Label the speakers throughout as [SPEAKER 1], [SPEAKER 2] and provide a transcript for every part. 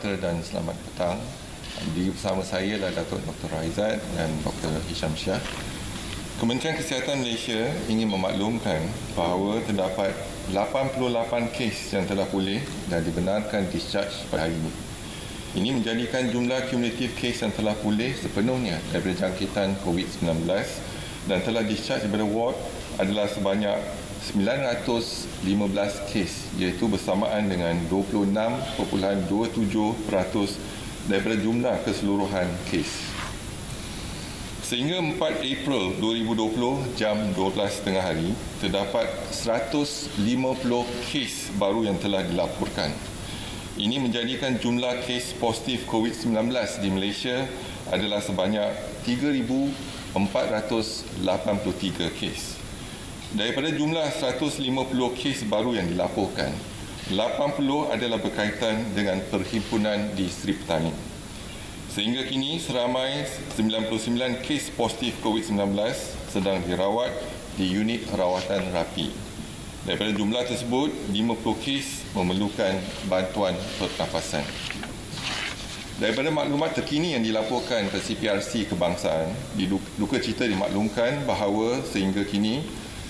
[SPEAKER 1] sejahtera dan selamat petang. Bersama saya adalah Datuk Dr. Raizat dan Dr. Hisham. Kementerian Kesihatan Malaysia ingin memaklumkan bahawa terdapat 88 kes yang telah pulih dan dibenarkan discharge pada hari ini. Ini menjadikan jumlah kumulatif kes yang telah pulih sepenuhnya daripada jangkitan Covid-19 dan telah discharge daripada ward adalah sebanyak 915 kes, iaitu bersamaan dengan 26.27% daripada jumlah keseluruhan kes. Sehingga 4 April 2020 jam 12.30 hari, terdapat 150 kes baru yang telah dilaporkan. Ini menjadikan jumlah kes positif COVID-19 di Malaysia adalah sebanyak 3,483 kes. Daripada jumlah 150 kes baru yang dilaporkan, 80 adalah berkaitan dengan perhimpunan di Sri Petani. Sehingga kini seramai 99 kes positif COVID-19 sedang dirawat di unit rawatan rapi. Daripada jumlah tersebut, 50 kes memerlukan bantuan pernafasan. Daripada maklumat terkini yang dilaporkan ke CPRC Kebangsaan, di Duka Cita dimaklumkan bahawa sehingga kini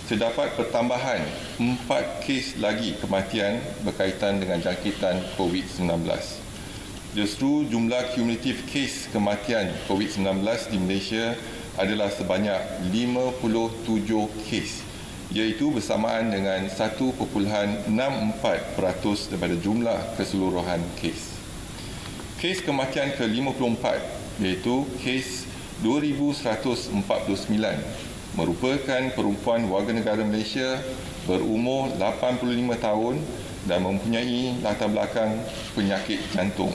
[SPEAKER 1] terdapat pertambahan 4 kes lagi kematian berkaitan dengan jangkitan COVID-19. Justru jumlah kumulatif kes kematian COVID-19 di Malaysia adalah sebanyak 57 kes, iaitu bersamaan dengan 1.64% daripada jumlah keseluruhan kes. Kes kematian ke-54 iaitu kes 2149 merupakan perempuan warga negara Malaysia berumur 85 tahun dan mempunyai latar belakang penyakit jantung.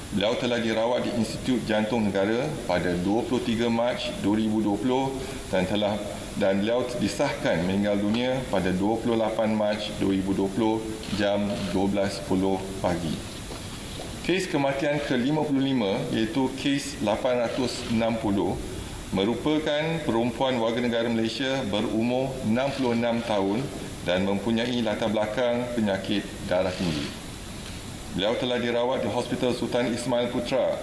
[SPEAKER 1] Beliau telah dirawat di Institut Jantung Negara pada 23 Mac 2020 dan beliau disahkan meninggal dunia pada 28 Mac 2020 jam 12.10 pagi. Kes kematian ke-55 iaitu kes 860 merupakan perempuan warga negara Malaysia berumur 66 tahun dan mempunyai latar belakang penyakit darah tinggi. Beliau telah dirawat di Hospital Sultan Ismail Putra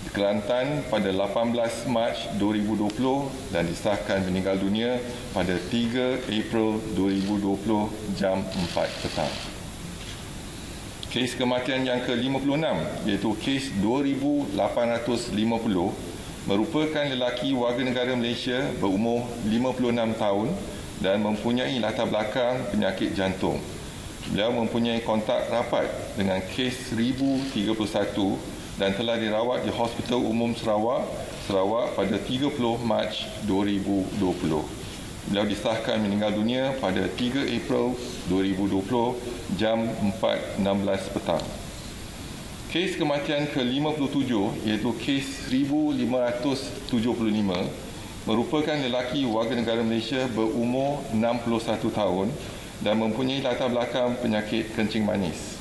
[SPEAKER 1] di Kelantan pada 18 Mac 2020 dan disahkan meninggal dunia pada 3 April 2020 jam 4 petang. Kes kematian yang ke-56 iaitu kes 2850 merupakan lelaki warga negara Malaysia berumur 56 tahun dan mempunyai latar belakang penyakit jantung. Beliau mempunyai kontak rapat dengan kes 1031 dan telah dirawat di Hospital Umum Sarawak pada 30 Mac 2020. Beliau disahkan meninggal dunia pada 3 April 2020 jam 4.16 petang. Kes kematian ke-57 iaitu kes 1575 merupakan lelaki warga negara Malaysia berumur 61 tahun dan mempunyai latar belakang penyakit kencing manis.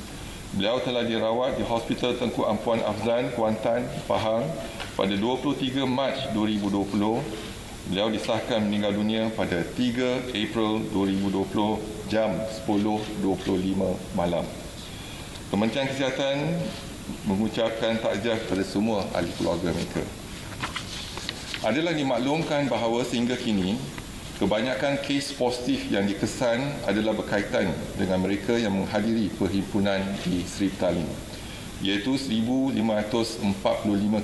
[SPEAKER 1] Beliau telah dirawat di Hospital Tengku Ampuan Afzan, Kuantan, Pahang pada 23 Mac 2020. Beliau disahkan meninggal dunia pada 3 April 2020 jam 10.25 malam. Kementerian Kesihatan mengucapkan takziah kepada semua ahli keluarga mereka. Adalah dimaklumkan bahawa sehingga kini kebanyakan kes positif yang dikesan adalah berkaitan dengan mereka yang menghadiri perhimpunan di Sri Petani, iaitu 1,545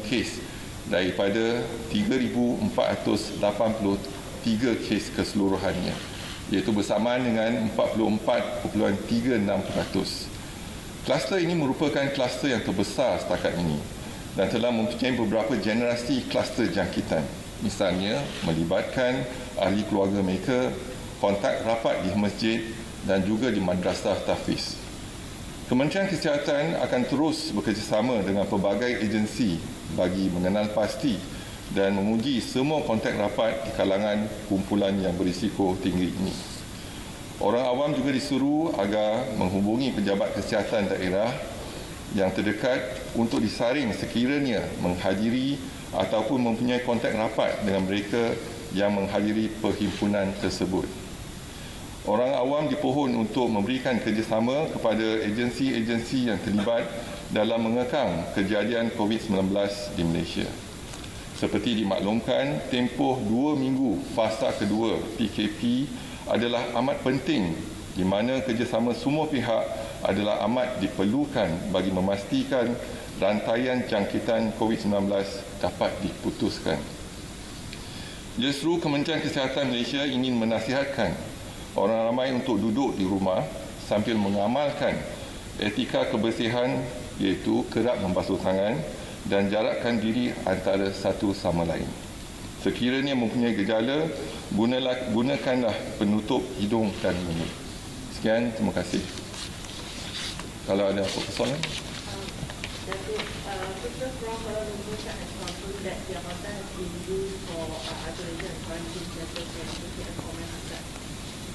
[SPEAKER 1] kes daripada 3,483 kes keseluruhannya, iaitu bersamaan dengan 44.36%. Kluster ini merupakan kluster yang terbesar setakat ini dan telah mempunyai beberapa generasi kluster jangkitan. Misalnya, melibatkan ahli keluarga mereka, kontak rapat di masjid dan juga di madrasah tahfiz. Kementerian Kesihatan akan terus bekerjasama dengan pelbagai agensi bagi mengenal pasti dan menguji semua kontak rapat di kalangan kumpulan yang berisiko tinggi ini. Orang awam juga disuruh agar menghubungi pejabat kesihatan daerah yang terdekat untuk disaring sekiranya menghadiri ataupun mempunyai kontak rapat dengan mereka yang menghadiri perhimpunan tersebut. Orang awam dipohon untuk memberikan kerjasama kepada agensi-agensi yang terlibat dalam mengekang kejadian COVID-19 di Malaysia. Seperti dimaklumkan, tempoh 2 minggu fasa kedua PKP adalah amat penting di mana kerjasama semua pihak adalah amat diperlukan bagi memastikan rantaian jangkitan COVID-19 dapat diputuskan. Justru Kementerian Kesihatan Malaysia ingin menasihatkan orang ramai untuk duduk di rumah sambil mengamalkan etika kebersihan iaitu kerap membasuh tangan dan jarakkan diri antara satu sama lain. Sekiranya mempunyai gejala, gunakanlah penutup hidung dan mulut. Sekian, terima kasih. Kalau ada apa persoalan?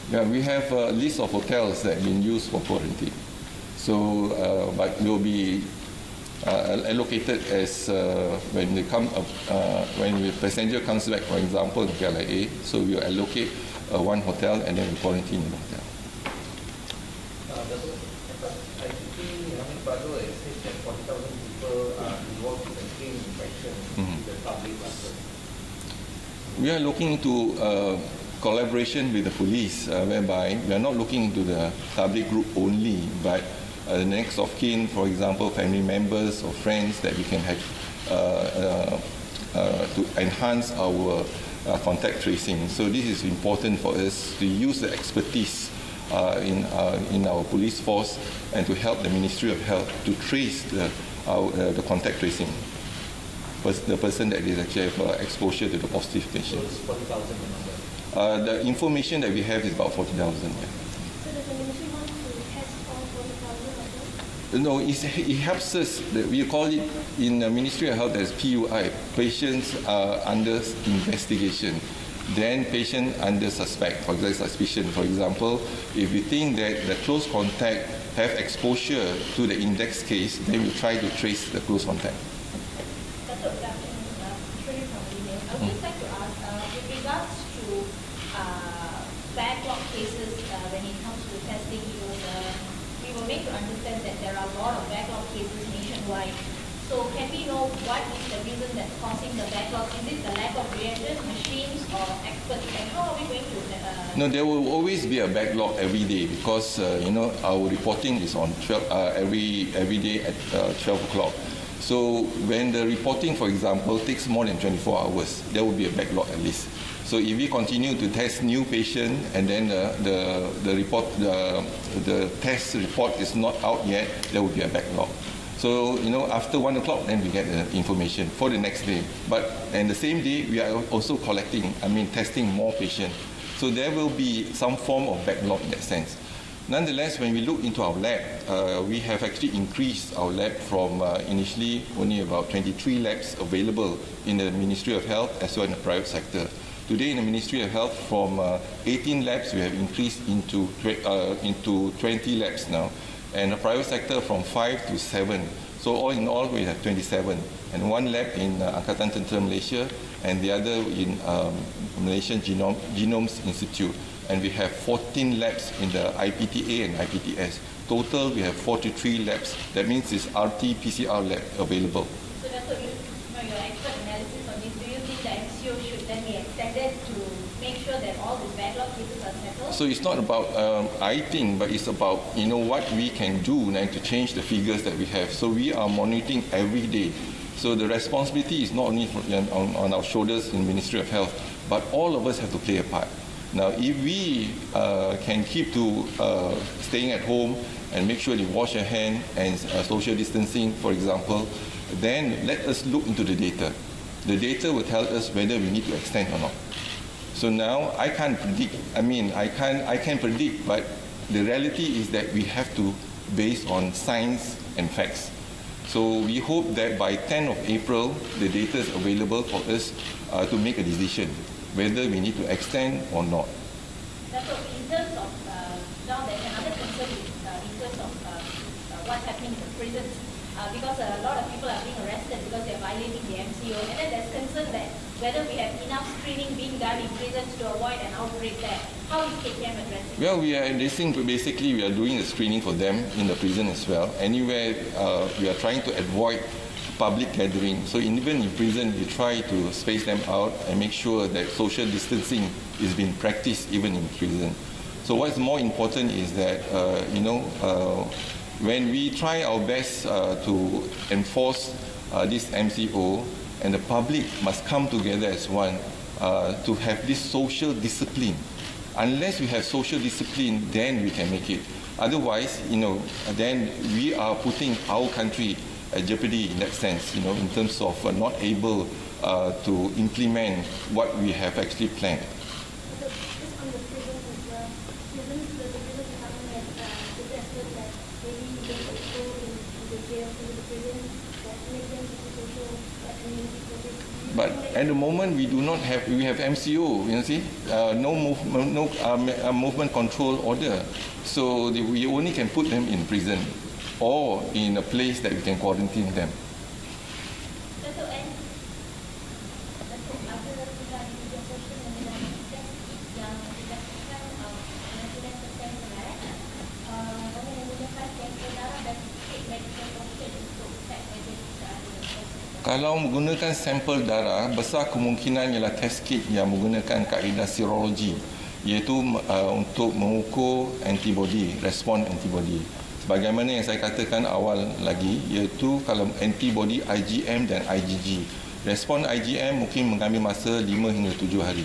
[SPEAKER 1] Yeah, we have a list of hotels that have been used for quarantine. So, but will be allocated as when the passenger comes back, for example, in KLIA, so we will allocate one hotel and then we quarantine in the hotel.
[SPEAKER 2] I think Baru has said that 40,000 people are involved in the same infection in the public cluster.
[SPEAKER 1] We are looking into collaboration with the police, whereby we are not looking into the public group only, but next of kin, for example, family members or friends that we can have to enhance our contact tracing. So this is important for us to use the expertise in our police force and to help the Ministry of Health to trace the contact tracing. The person that is actually have exposure to the positive patient.
[SPEAKER 2] So it's 40,000
[SPEAKER 1] the information that we have is about 40,000. Yeah.
[SPEAKER 3] So does the ministry want to test all 40,000 of them?
[SPEAKER 1] No, it helps us. We call it in the Ministry of Health as PUI, patients under investigation. Then patient under suspect, for example, suspicion. For example, if we think that the close contact have exposure to the index case, then we try to trace the close contact.
[SPEAKER 3] That's what I'm truly from email. I would just like to ask, with regards to backlog cases when it comes to testing, we were made to understand that there are a lot of backlog cases nationwide. So can we know what is the reason that's causing the backlog? Is it the lack of reagents, machines, or experts? And how are we going to...
[SPEAKER 1] No, there will always be a backlog every day because, our reporting is on 12, every day at 12 o'clock. So when the reporting, for example, takes more than 24 hours, there will be a backlog at least. So if we continue to test new patients and then the test report is not out yet, there will be a backlog. So, after 1 o'clock, then we get the information for the next day. But in the same day, we are also testing more patients. So there will be some form of backlog in that sense. Nonetheless, when we look into our lab, we have actually increased our lab from initially only about 23 labs available in the Ministry of Health as well in the private sector. Today in the Ministry of Health, from 18 labs, we have increased into 20 labs now. And the private sector from 5 to 7. So all in all, we have 27. And one lab in Angkatan Tentera Malaysia and the other in Malaysian Genomes Institute. And we have 14 labs in the IPTA and IPTS. Total, we have 43 labs. That means it's RT-PCR lab available.
[SPEAKER 3] So that's what your expert analysis on this. Do you think the MCO should then be extended to make sure that all the backlog cases are settled?
[SPEAKER 1] So it's not about I think, but it's about what we can do now to change the figures that we have. So we are monitoring every day. So the responsibility is not only on our shoulders in the Ministry of Health, but all of us have to play a part. Now, if we can keep to staying at home and make sure they wash their hands and social distancing, for example, then let us look into the data. The data will tell us whether we need to extend or not. So now I can't predict. I can predict, but the reality is that we have to base on science and facts. So we hope that by 10th of April, the data is available for us to make a decision whether we need to extend or not.
[SPEAKER 3] That's what, in terms of, now there's another concern in terms of what's happening in the prisons, because a lot of people are being arrested because they're violating the MCO, and then there's concern that whether we have enough screening being done in prisons to avoid an outbreak there. How is KPM addressing?
[SPEAKER 1] Well, we are addressing, basically we are doing a screening for them in the prison as well. Anywhere we are trying to avoid public gathering. So even in prison, we try to space them out and make sure that social distancing is being practiced even in prison. So what's more important is that, when we try our best to enforce this MCO, and the public must come together as one to have this social discipline. Unless we have social discipline, then we can make it. Otherwise, then we are putting our country at jeopardy in that sense, in terms of not able to implement what we have actually planned.
[SPEAKER 4] Just on the prison as well, the prison department has suggested that maybe they could go in the jail, in the prison, that make them social community service.
[SPEAKER 1] But at the moment, we have MCO, no movement control order. So we only can put them in prison or in a place that we can quarantine them. Kalau menggunakan sampel darah, besar kemungkinan ialah test kit yang menggunakan kaedah serologi, iaitu untuk mengukur antibody, respon antibody. Sebagaimana yang saya katakan awal lagi, iaitu kalau antibody IgM dan IgG. Respon IgM mungkin mengambil masa 5 hingga 7 hari.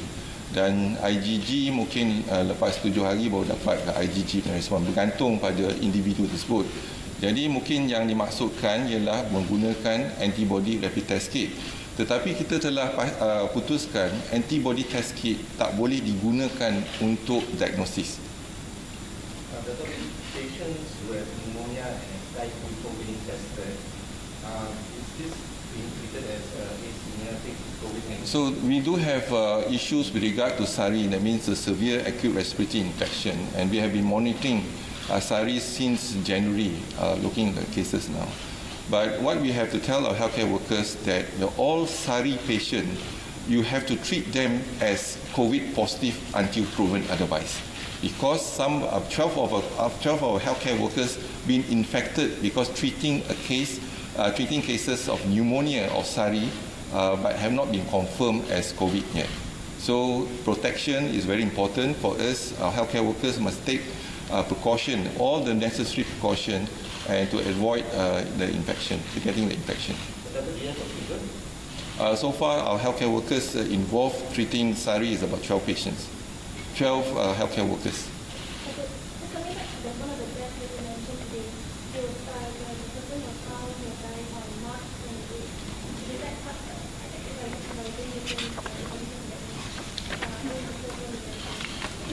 [SPEAKER 1] Dan IgG mungkin lepas 7 hari baru dapat IgG dan respon, bergantung pada individu tersebut. Jadi mungkin yang dimaksudkan ialah menggunakan antibody rapid test kit. Tetapi kita telah putuskan antibody test kit tak boleh digunakan untuk diagnosis.
[SPEAKER 2] The patients who have pneumonia and anxiety before being tested, is this being treated as asymptomatic COVID-19?
[SPEAKER 1] So we do have issues with regard to SARI, that means a severe acute respiratory infection, and we have been monitoring SARI since January, looking at the cases now. But what we have to tell our healthcare workers that all SARI patients, you have to treat them as COVID positive until proven otherwise. Because some 12 of our healthcare workers been infected because treating cases of pneumonia of SARI, but have not been confirmed as COVID yet. So protection is very important for us. Our healthcare workers must take precaution, all the necessary precaution, and to avoid the infection, getting the infection. So far, our healthcare workers involved treating SARI is about 12 patients, 12 healthcare workers.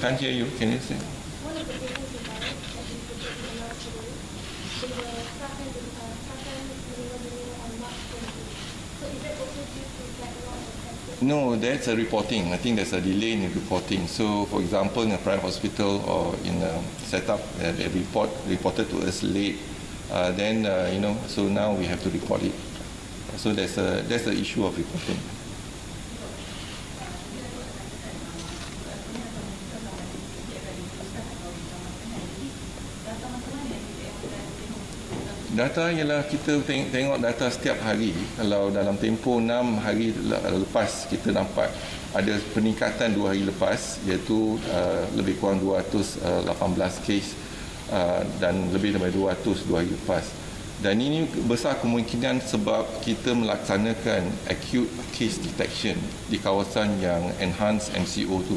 [SPEAKER 1] Can't hear you. Can you say? No, that's a reporting. I think there's a delay in reporting. So, for example, in a private hospital or in a setup, they reported to us late. So now we have to report it. So that's the issue of reporting. Data ialah kita tengok data setiap hari. Kalau dalam tempoh 6 hari lepas kita nampak ada peningkatan 2 hari lepas, iaitu lebih kurang 218 kes dan lebih daripada 200 2 hari lepas. Dan ini besar kemungkinan sebab kita melaksanakan acute case detection di kawasan yang enhanced MCO tu,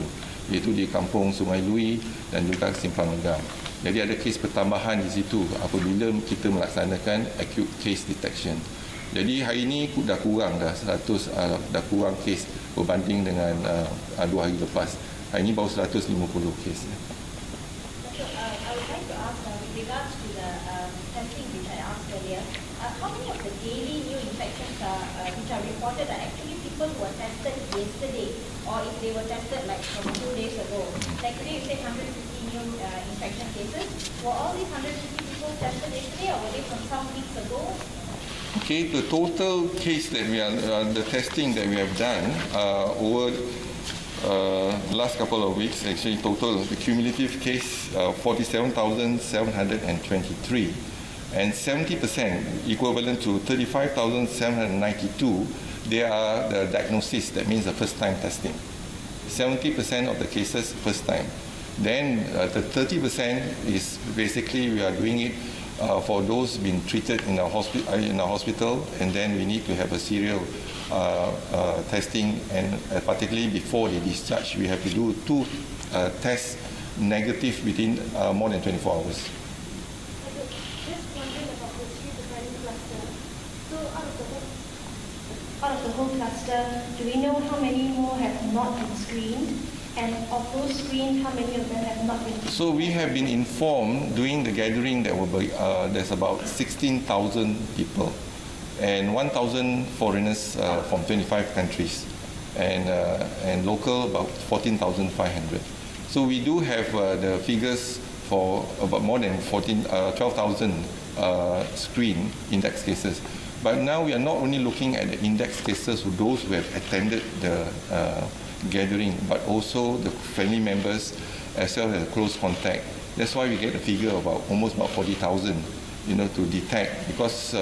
[SPEAKER 1] iaitu di Kampung Sungai Lui dan juga Simpang Legam. Jadi ada kes pertambahan di situ apabila kita melaksanakan acute case detection. Jadi hari ini dah kurang 100 dah kurang kes berbanding dengan 2 hari lepas. Hari ini baru 150 kes.
[SPEAKER 3] I would like to ask with regards to the testing which I asked earlier, how many of the daily new infections which are reported are actually people who were tested yesterday, or if they were tested like from 2 days ago? Like today you said 150 new infection cases. Were all these 150 people tested yesterday, or were they from some weeks ago?
[SPEAKER 1] Okay, the total case that we are, the testing that we have done over last couple of weeks, actually total, the cumulative case 47,723, and 70%, equivalent to 35,792, they are the diagnosis, that means the first time testing. 70% of the cases first time. Then the 30% is basically we are doing it for those being treated in a hospital, and then we need to have a serial testing, and particularly before they discharge, we have to do 2 tests negative within more than 24 hours.
[SPEAKER 4] Just wondering about the 3 cluster. So out of the whole cluster, do we know how many more have not been screened? And of those screened, how many of them have not been screened?
[SPEAKER 1] So we have been informed during the gathering that there's about 16,000 people and 1,000 foreigners from 25 countries, and local about 14,500. So we do have the figures for about more than 12,000 screened index cases. But now we are not only looking at the index cases of those who have attended the gathering, but also the family members as well as close contact. That's why we get a figure of almost about 40,000, to detect, because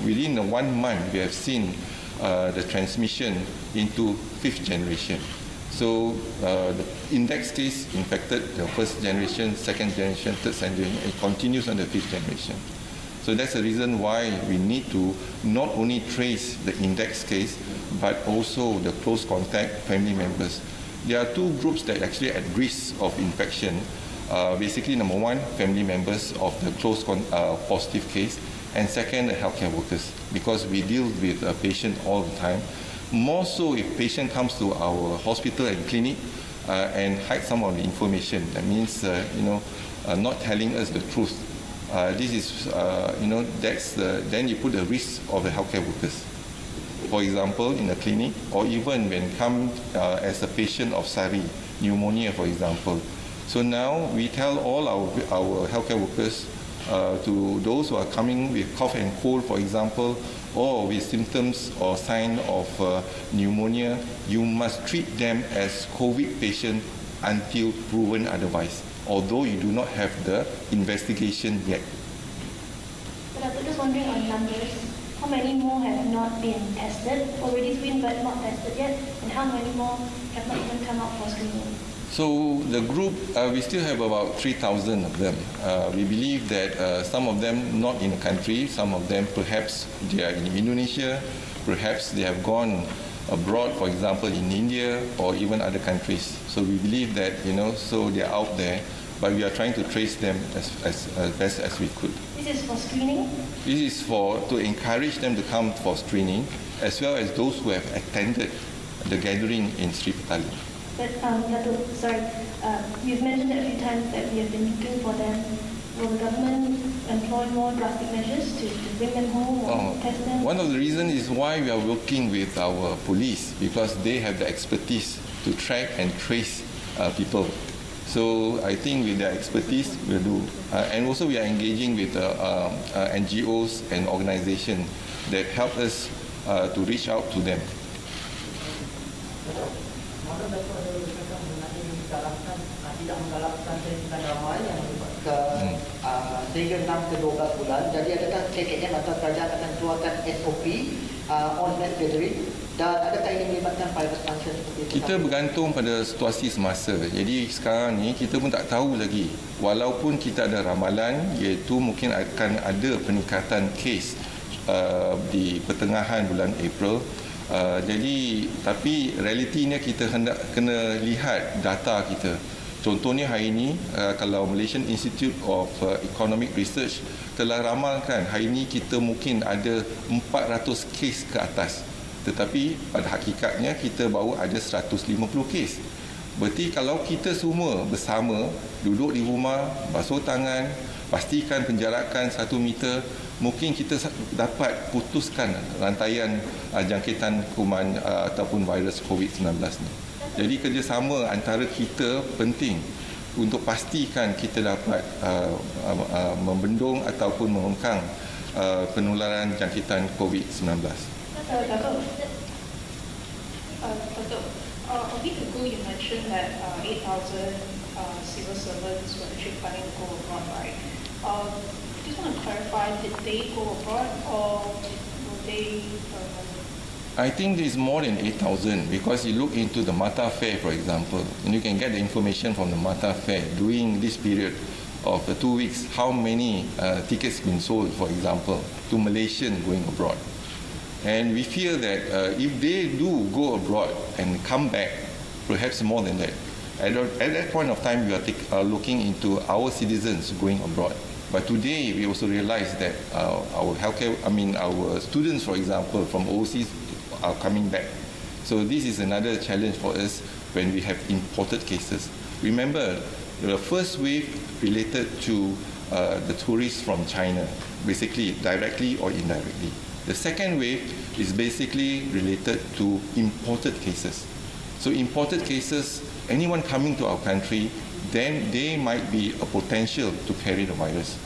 [SPEAKER 1] within 1 month we have seen the transmission into 5th generation. So the index case infected the 1st generation, 2nd generation, 3rd generation, it continues on the 5th generation. So that's the reason why we need to not only trace the index case, but also the close contact family members. There are 2 groups that are actually at risk of infection. Basically, number 1, family members of the close positive case, and second, the healthcare workers, because we deal with a patient all the time. More so if patient comes to our hospital and clinic and hide some of the information. That means, not telling us the truth. This is, then you put the risk of the healthcare workers. For example, in a clinic, or even when come as a patient of SARI, pneumonia, for example. So now we tell all our healthcare workers, to those who are coming with cough and cold, for example, or with symptoms or sign of pneumonia, you must treat them as COVID patient until proven otherwise, although you do not have the investigation yet.
[SPEAKER 4] But I was just wondering on numbers, how many more have not been tested, already screened but not tested yet, and how many more have not even come out for screening?
[SPEAKER 1] So the group, we still have about 3,000 of them. We believe that some of them not in the country, some of them perhaps they are in Indonesia, perhaps they have gone abroad, for example in India or even other countries. So we believe that, so they are out there, but we are trying to trace them as best as we could.
[SPEAKER 4] This is for screening?
[SPEAKER 1] This is to encourage them to come for screening, as well as those who have attended the gathering in Sri Petali.
[SPEAKER 4] But, you've mentioned a few times that we have been looking for them. Will the government employ more drastic measures to bring them home or test them?
[SPEAKER 1] One of the reasons is why we are working with our police, because they have the expertise to track and trace people. So I think with their expertise, we'll do. And also we are engaging with NGOs and organizations that help us to reach out to them.
[SPEAKER 5] Tidak menggalakkan testingan ramai yang sehingga 6 ke 12 bulan. Jadi adakah KKM atau kerajaan akan keluarkan SOP on mass gathering, dan adakah ini melibatkan private function seperti itu?
[SPEAKER 1] Kita bergantung pada situasi semasa. Jadi sekarang ni kita pun tak tahu lagi. Walaupun kita ada ramalan, iaitu mungkin akan ada peningkatan kes di pertengahan bulan April. Jadi tapi realitinya kita hendak kena lihat data kita. Contohnya hari ini kalau Malaysian Institute of Economic Research telah ramalkan hari ini kita mungkin ada 400 kes ke atas, tetapi pada hakikatnya kita baru ada 150 kes. Berarti kalau kita semua bersama duduk di rumah, basuh tangan, pastikan penjarakan 1 meter, mungkin kita dapat putuskan rantaian jangkitan kuman ataupun virus COVID-19 ni. Jadi kerjasama antara kita penting untuk pastikan kita dapat membendung ataupun mengekang penularan jangkitan COVID-19.
[SPEAKER 3] Datuk,
[SPEAKER 6] A week ago, you mentioned that 8,000 civil servants were actually planning to go abroad, right? Just want to clarify, did they go abroad or were they...
[SPEAKER 1] I think it's more than 8,000 because you look into the Mata Fair, for example, and you can get the information from the Mata Fair during this period of 2 weeks, how many tickets been sold, for example, to Malaysians going abroad. And we fear that if they do go abroad and come back, perhaps more than that. At that point of time, we are looking into our citizens going abroad. But today, we also realize that our students, for example, from overseas are coming back. So this is another challenge for us when we have imported cases. Remember, the first wave related to the tourists from China, basically directly or indirectly. The second wave is basically related to imported cases. So imported cases, anyone coming to our country, then they might be a potential to carry the virus.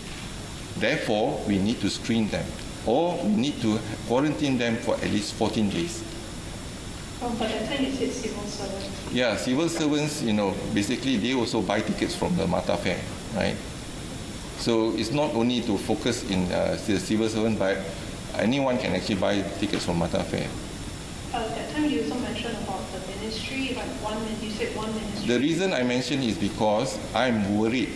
[SPEAKER 1] Therefore, we need to screen them, or we need to quarantine them for at least 14 days.
[SPEAKER 6] Oh, but at the time you said civil servants.
[SPEAKER 1] Yeah, civil servants, basically they also buy tickets from the Mata Fair, right? So it's not only to focus in the civil servant, but anyone can actually buy tickets from Mata Fair.
[SPEAKER 6] At that time you also mentioned about the ministry, you said one ministry.
[SPEAKER 1] The reason I mentioned is because I'm worried,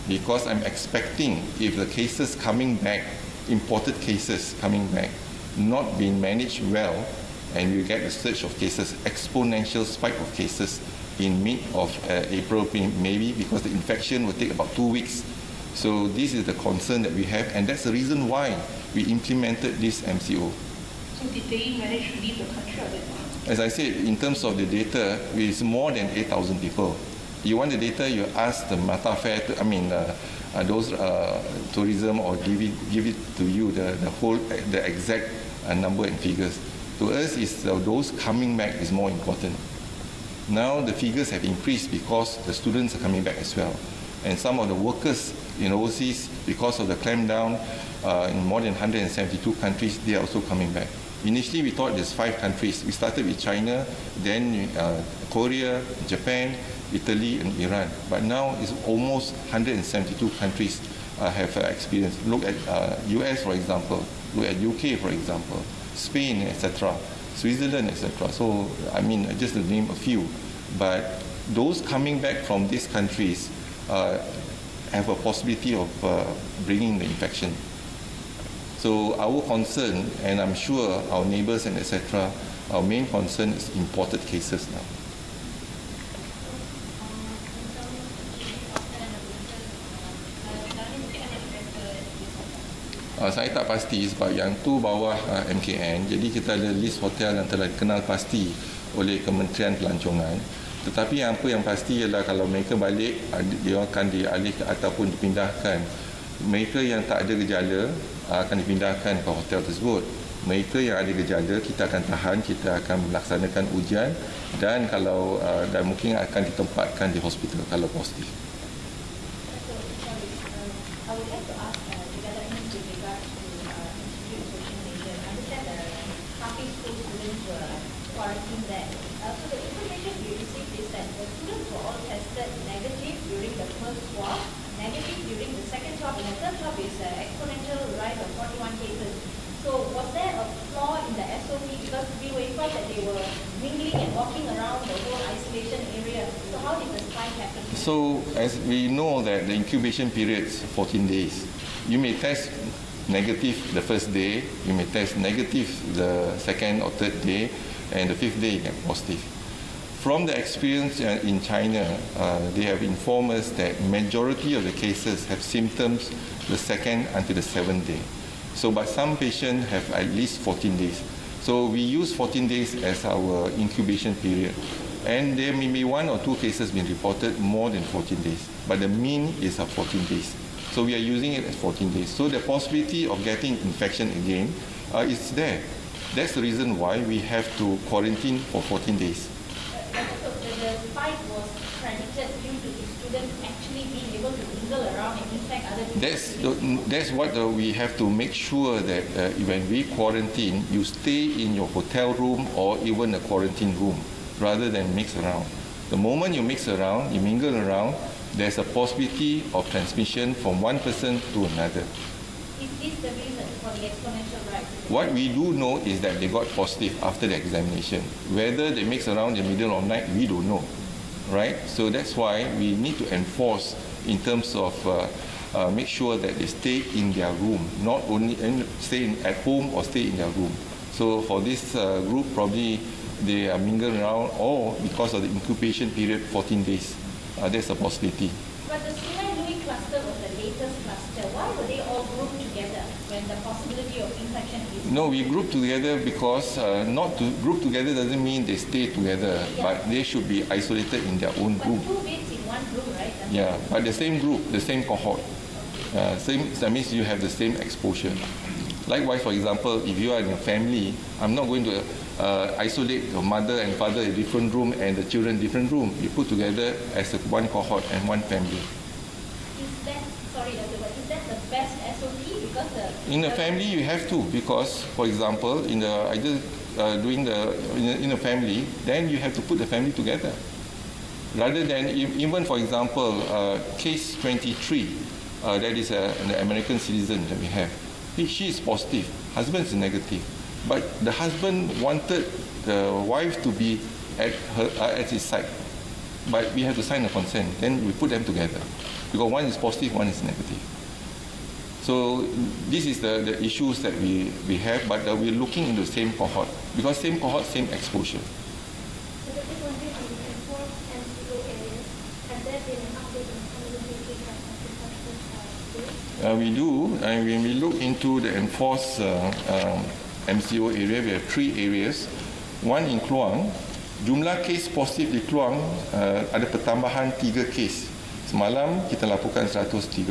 [SPEAKER 1] because I'm expecting if the cases coming back, imported cases coming back, not being managed well, and you get a surge of cases, exponential spike of cases in mid of April, maybe, because the infection will take about 2 weeks. So this is the concern that we have, and that's the reason why we implemented this MCO.
[SPEAKER 6] So did they manage to leave the country or did not?
[SPEAKER 1] As I said, in terms of the data, it's more than 8,000 people. You want the data, you ask the Mata Fair, those tourism, or give it to you, the exact number and figures. To us, those coming back is more important. Now the figures have increased because the students are coming back as well. And some of the workers in overseas, because of the clampdown in more than 172 countries, they are also coming back. Initially, we thought there's 5 countries. We started with China, then Korea, Japan, Italy, and Iran. But now it's almost 172 countries have experienced. Look at US, for example. Look at UK, for example. Spain, etc., Switzerland, etc. So, just to name a few. But those coming back from these countries have a possibility of bringing the infection. So our concern, and I'm sure our neighbors and etc., our main concern is imported cases now. Saya tak pasti sebab yang tu bawah MKN. Jadi kita ada list hotel yang telah dikenal pasti oleh Kementerian Pelancongan. Tetapi apa yang pasti ialah kalau mereka balik, dia akan dialih ataupun dipindahkan. Mereka yang tak ada gejala akan dipindahkan ke hotel tersebut. Mereka yang ada gejala kita akan tahan, kita akan melaksanakan ujian dan kalau dan mungkin akan ditempatkan di hospital kalau positif.
[SPEAKER 3] Quarantine there. So the information we received is that the students were all tested negative during the first swab, negative during the second swab, and the third swab is an exponential rise of 41 cases. So was there a flaw in the SOP because we were informed that they were mingling and walking around the whole isolation area? So how did the spike happen?
[SPEAKER 1] So as we know that the incubation period is 14 days. You may test negative the first day, you may test negative the second or third day, and the 5th day you get positive. From the experience in China, they have informed us that majority of the cases have symptoms the 2nd until the 7th day. So, but some patients have at least 14 days. So we use 14 days as our incubation period. And there may be 1 or 2 cases being reported more than 14 days. But the mean is 14 days. So we are using it as 14 days. So the possibility of getting infection again is there. That's the reason why we have to quarantine for 14 days.
[SPEAKER 3] The spike was predicted due to the students actually being able to mingle around and infect other people.
[SPEAKER 1] That's what we have to make sure that when we quarantine, you stay in your hotel room or even a quarantine room. rather than mix around. The moment you mix around, you mingle around, there's a possibility of transmission from one person to another.
[SPEAKER 3] Is this the reason for the exponential rise?
[SPEAKER 1] What we do know is that they got positive after the examination. Whether they mix around in the middle of the night, we don't know, right? So that's why we need to enforce in terms of make sure that they stay in their room, not only stay at home or stay in their room. So for this group, probably they are mingling around, or because of the incubation period, 14 days. There's a possibility.
[SPEAKER 3] But the Sungai Lui cluster was the latest cluster. Why were they all grouped together when the possibility of infection is?
[SPEAKER 1] No, we group together because not to group together doesn't mean they stay together, but they should be isolated in their own group.
[SPEAKER 3] But 2 beds in one room, right?
[SPEAKER 1] Yeah, but the same group, the same cohort. That means you have the same exposure. Likewise, for example, if you are in a family, I'm not going to isolate your mother and father in a different room and the children in different room. You put together as one cohort and one family.
[SPEAKER 3] Is that, sorry, Dr. But is that the best SOP? Because
[SPEAKER 1] in a family, you have to, because, for example, in a family, then you have to put the family together. Rather than, even for example, case 23, that is an American citizen that we have. She is positive, husband is negative. But the husband wanted the wife to be at his side. But we have to sign a consent. Then we put them together. Because one is positive, one is negative. So this is the issues that we have, but we're looking into the same cohort. Because same cohort, same exposure.
[SPEAKER 4] So the big one is on the enforced MCO areas. Has there been an update on some of the cases that have been
[SPEAKER 1] We do, and when we look into the enforced MCO area, we have 3 areas. One in Kluang, jumlah kes positif di Kluang ada pertambahan 3 kes. Semalam kita laporkan 132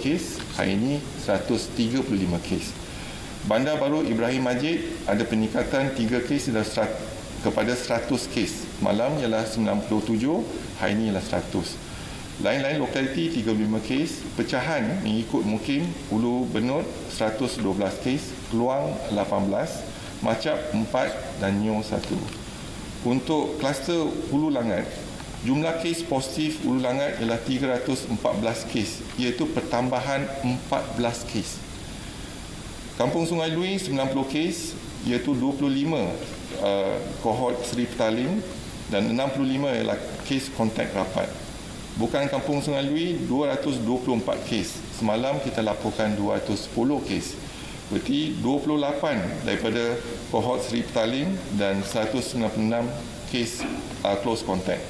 [SPEAKER 1] kes, hari ini 135 kes. Bandar Baru Ibrahim Majid ada peningkatan 3 kes kepada 100 kes. Malam ialah 97, hari ini ialah 100. Lain-lain lokaliti 35 kes, pecahan mengikut Mukim, Hulu Benut 112 kes, Keluang 18, Macap 4 dan Nyo 1. Untuk kluster Hulu Langat, jumlah kes positif Hulu Langat ialah 314 kes, iaitu pertambahan 14 kes. Kampung Sungai Lui 90 kes, iaitu 25 kohort Seri Petaling dan 65 ialah kes kontak rapat. Bukan Kampung Sungai Lui 224 kes. Semalam kita laporkan 210 kes. Berarti 28 daripada kohort Seri Petaling dan 196 kes close contact.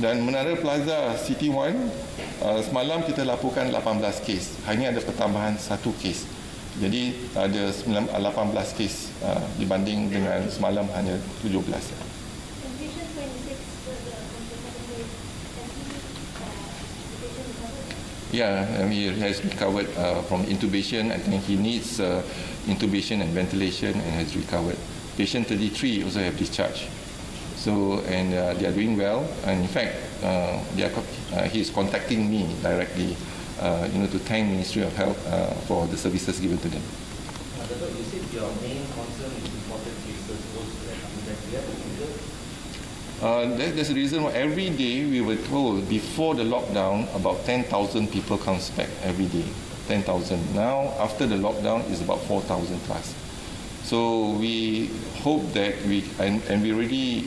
[SPEAKER 1] Dan Menara Plaza City One semalam kita laporkan 18 kes. Hanya ada pertambahan 1 kes. Jadi ada 18 kes dibanding dengan semalam hanya 17. Yeah, he has recovered from intubation. I think he needs intubation and ventilation and has recovered. Patient 33 also have discharged. So, and they are doing well. And in fact, he is contacting me directly, to thank Ministry of Health for the services given to them.
[SPEAKER 2] Doctor, you said your main concern is imported cases. Those that are coming back. Do you have a figure?
[SPEAKER 1] There's a reason why every day we were told before the lockdown about 10,000 people comes back every day. 10,000. Now after the lockdown is about 4,000 plus. So we hope that we really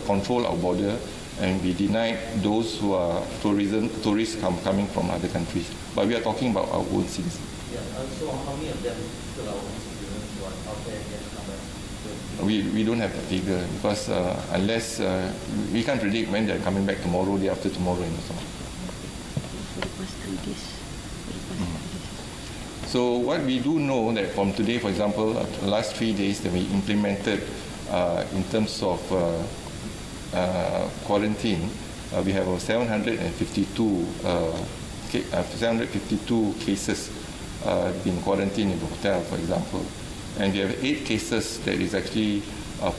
[SPEAKER 1] control our border and we deny those who are tourists coming from other countries. But we are talking about our own citizens.
[SPEAKER 2] Yeah. So how many of them still our own citizens who are out there yet to come back?
[SPEAKER 1] We don't have a figure because unless we can't predict when they're coming back tomorrow, day after tomorrow, and so on. So what we do know that from today, for example, the last 3 days that we implemented in terms of quarantine, we have 752 cases being quarantined in the hotel, for example. And we have 8 cases that is actually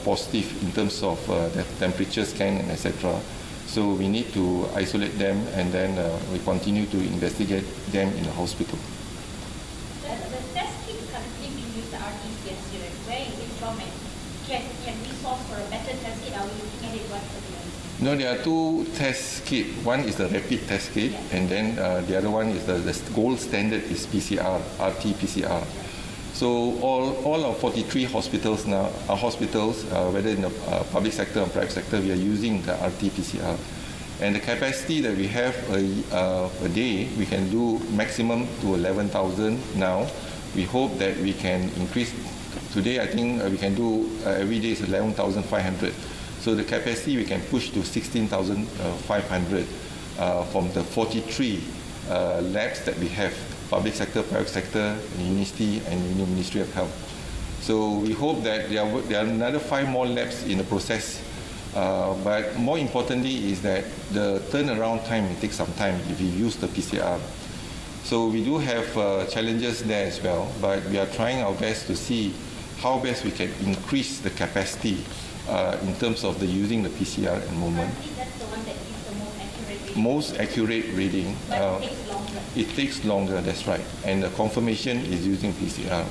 [SPEAKER 1] positive in terms of the temperature scan and etc. So we need to isolate them and then we continue to investigate them in the hospital.
[SPEAKER 3] The test kit currently being used, the RT-PCR, where is it from and can we source for a better test kit? Are we looking at it one for the other?
[SPEAKER 1] No, there are two test kit. One is the rapid test kit, and then the other one is the gold standard is PCR, RT-PCR. So all our 43 hospitals now, whether in the public sector or private sector, we are using the RT-PCR. And the capacity that we have a day, we can do maximum to 11,000 now. We hope that we can increase. Today, I think we can do every day is 11,500. So the capacity we can push to 16,500 from the 43 labs that we have, public sector, private sector, university, and Ministry of Health. So we hope that there are another 5 more labs in the process. But more importantly is that the turnaround time will take some time if you use the PCR. So we do have challenges there as well, but we are trying our best to see how best we can increase the capacity in terms of using the PCR at the moment.
[SPEAKER 3] I think that's the one that gives the most accurate reading.
[SPEAKER 1] Most accurate reading.
[SPEAKER 3] But it takes longer.
[SPEAKER 1] It takes longer, that's right. And the confirmation is using PCR.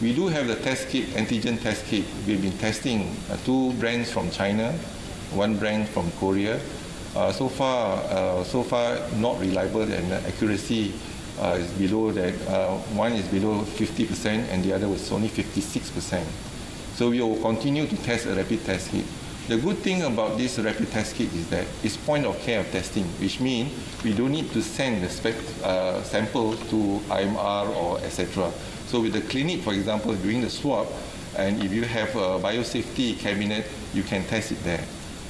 [SPEAKER 1] We do have the test kit, antigen test kit. We've been testing 2 brands from China, 1 brand from Korea. So far not reliable, and the accuracy is below that. One is below 50% and the other was only 56%. So we will continue to test a rapid test kit. The good thing about this rapid test kit is that it's point of care testing, which means we don't need to send the sample to IMR or etc. So with the clinic, for example, doing the swab, and if you have a biosafety cabinet, you can test it there.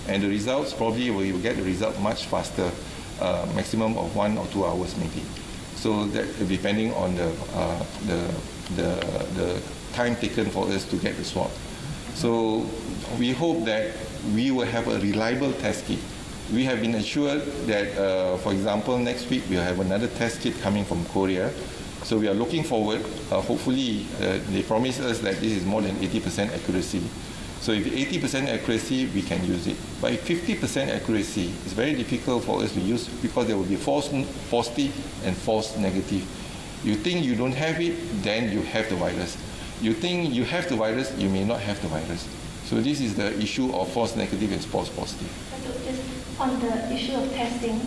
[SPEAKER 1] And the results, probably we will get the result much faster, maximum of 1 or 2 hours maybe. So that depending on the time taken for us to get the swab. So we hope that we will have a reliable test kit. We have been assured that, for example, next week we'll have another test kit coming from Korea. So we are looking forward. Hopefully, they promise us that this is more than 80% accuracy. So if 80% accuracy, we can use it. But if 50% accuracy, it's very difficult for us to use because there will be false positive and false negative. You think you don't have it, then you have the virus. You think you have the virus, you may not have the virus. So this is the issue of false negative and false positive.
[SPEAKER 4] So just on the issue of testing,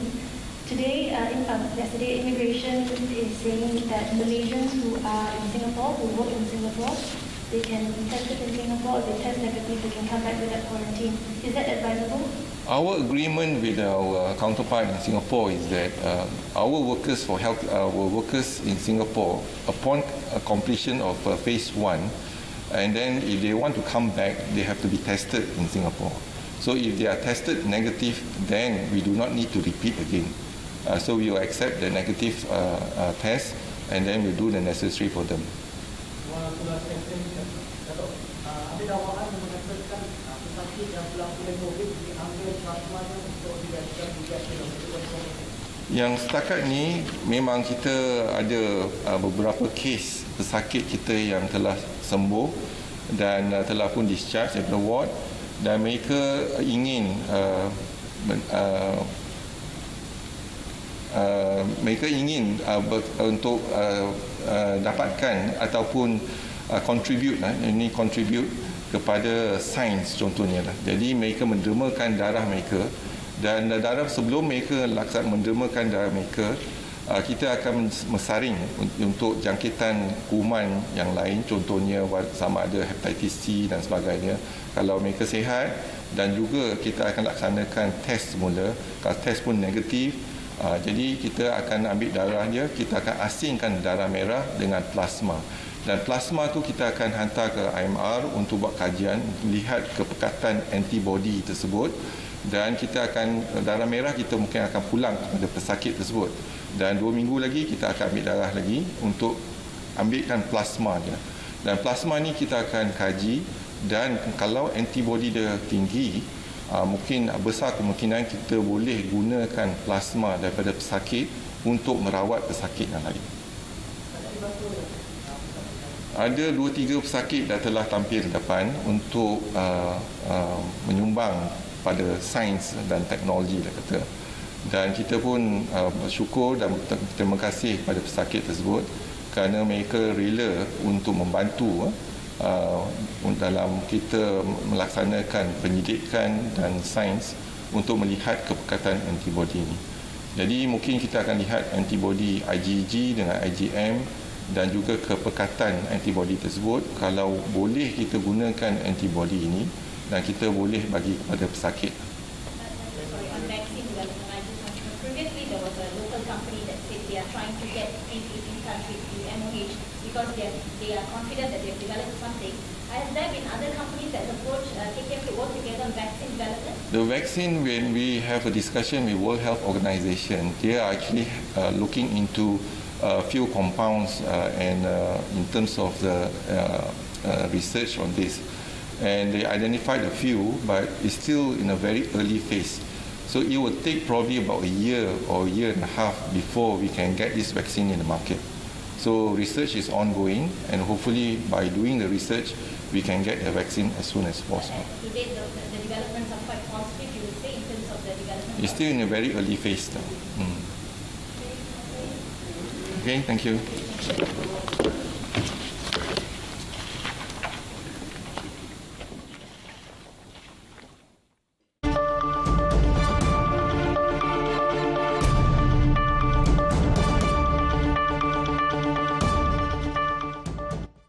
[SPEAKER 4] today, yesterday, immigration is saying that Malaysians who are in Singapore, who work in Singapore, they can be tested in Singapore. If they test negative, they can come back without quarantine. Is that advisable?
[SPEAKER 1] Our agreement with our counterpart in Singapore is that our workers for health, our workers in Singapore, upon completion of phase 1, and then if they want to come back, they have to be tested in Singapore. So if they are tested negative, then we do not need to repeat again. So we will accept the negative test, and then we do the necessary for them. Yang setakat ni memang kita ada beberapa kes pesakit kita yang telah sembuh dan telah pun discharge daripada ward, dan mereka ingin untuk dapatkan ataupun contribute kepada sains contohnya lah. Jadi mereka mendermakan darah mereka, dan darah sebelum mereka mendermakan darah mereka, kita akan mensaring untuk jangkitan kuman yang lain, contohnya sama ada hepatitis C dan sebagainya. Kalau mereka sihat, dan juga kita akan laksanakan test semula. Kalau test pun negatif, jadi kita akan ambil darah dia, kita akan asingkan darah merah dengan plasma. Dan plasma tu kita akan hantar ke IMR untuk buat kajian, lihat kepekatan antibody tersebut, dan kita akan, darah merah kita mungkin akan pulang kepada pesakit tersebut, dan 2 minggu lagi kita akan ambil darah lagi untuk ambilkan plasma dia. Dan plasma ni kita akan kaji, dan kalau antibody dia tinggi, mungkin besar kemungkinan kita boleh gunakan plasma daripada pesakit untuk merawat pesakit yang lain. Ada 2-3 pesakit dah telah tampil ke depan untuk menyumbang pada sains dan teknologi lah kata. Dan kita pun bersyukur dan terima kasih kepada pesakit tersebut kerana mereka rela untuk membantu dalam kita melaksanakan penyidikan dan sains untuk melihat kepekatan antibodi ini. Jadi mungkin kita akan lihat antibodi IgG dengan IgM dan juga kepekatan antibodi tersebut. Kalau boleh kita gunakan antibodi ini dan kita boleh bagi kepada pesakit.
[SPEAKER 3] Sorry, on vaccine development, I just want to know, previously there was a local company that said they are trying to get in touch with the MOH because they are confident that they have developed something. Has there been other companies that approach KKM to work together on vaccine development?
[SPEAKER 1] The vaccine, when we have a discussion with World Health Organization, they are actually looking into a few compounds and in terms of the research on this. And they identified a few, but it's still in a very early phase. So it will take probably about a year or a year and a half before we can get this vaccine in the market. So research is ongoing, and hopefully by doing the research, we can get the vaccine as soon as possible.
[SPEAKER 3] To date, the developments are quite positive, you would say, in terms of the development?
[SPEAKER 1] It's still in a very early phase now. Okay, thank you.